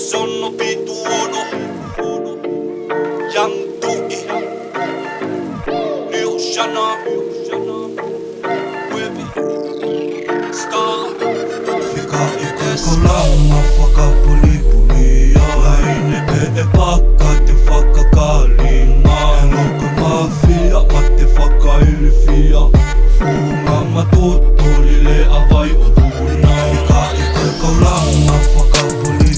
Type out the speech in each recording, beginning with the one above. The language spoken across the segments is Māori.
sono pituono Young Dui LIO SIANA WEBBYSTAR Fica ikaw Lama Fakapuli laine e pakka te whakakalinga Hello koe mafia ma te whakailifia Fungamato LILE AVAI o VUNA Fica ikaw Lama Fakapuli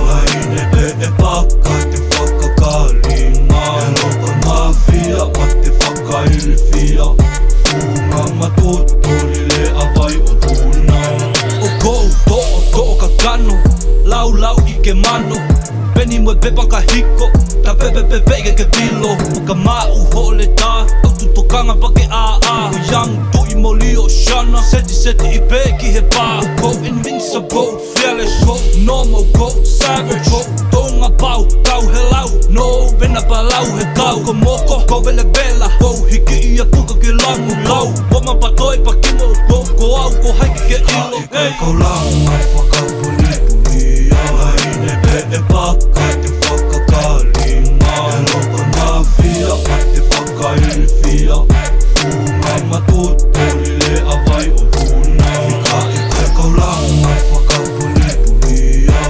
laine e pakka te whakakalinga Hello koe mafia ma te whakailifia Fungamato LILE AVAI o VUNA O kou to'o ka kano Lau i ke mano Peni mo pepa ka hiko Ta pepe ke vilo O ka mau ho le ta Au tutokanga pa ke a Ko young dui mo LIO SIANA Seti i pe ki he pa Ko invincible, fearless Normal ko, savage Tonga pau, kau he lau No, vena pa lau he kau Ko moko, ko vele Ko hiki i a puka ke langu lau Wama pa toi pa kimo Ko au, ko haiki ke ilo Ikaw Lama Fakapuli laine e pakka te whakakalinga Hello koe mafia ma te whakailifia Fungamato LILE AVAI o VUNA Fica ikaw Lama Fakapuli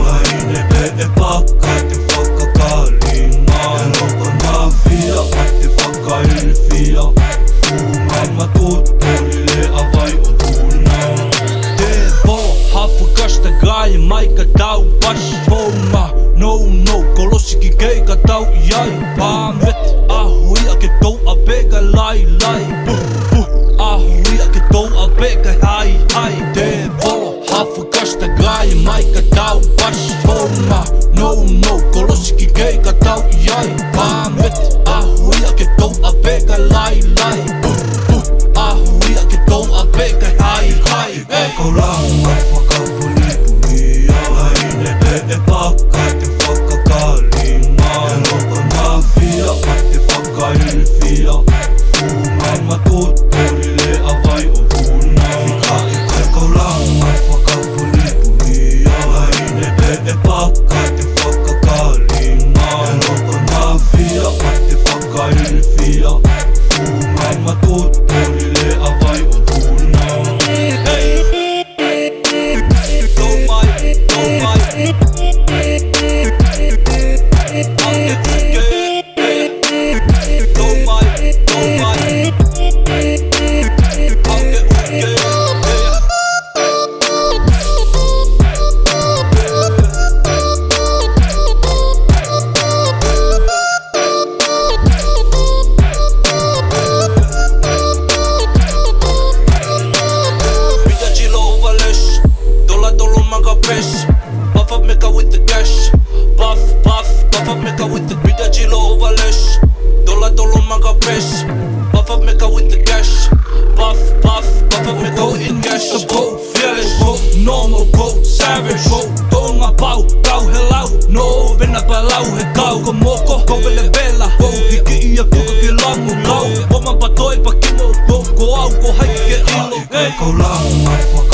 laine e pakka te whakakalinga Hello koe mafia ma te whakailifia Fungamato LILE AVAI o VUNA Hafukasta gai mai ka tau pas Poma, no, kolosi ki kei ka tau iai Pamet, ahui a ke tau a peka lai Ahui a ke tau a peka hai Te polo, hafukasta gai mai ka tau pas Poma, no, kolosi ki kei ka tau iai Pamet, ahui a ke tau a peka lai Ahui a ke tau a peka hai Ikaw Lama Fakapuli laine e pakka te whakakalinga Hello koe mafia ma te whakailifia Fungamato LILE AVAI o VUNA Fica ikaw Lama Fakapuli laine e pakka te whakakalinga Hello koe mafia ma te whakailifia Fungamato LILE AVAI o VUNA Buff up make with the cash. Buff up make with the bida chilo ovalesh. Dola maga press. Buff up make with the cash. Buff up make with the cash. Fearless, normal, savage. Tonga pau, kau he lau. No, vena pa lau he kau. Ko moko, ko vele vela. Hiki i a puka ke langu lau. Wama pa toi pa kimo. Ko au, ko haiki ke ilo. Ikaw Lama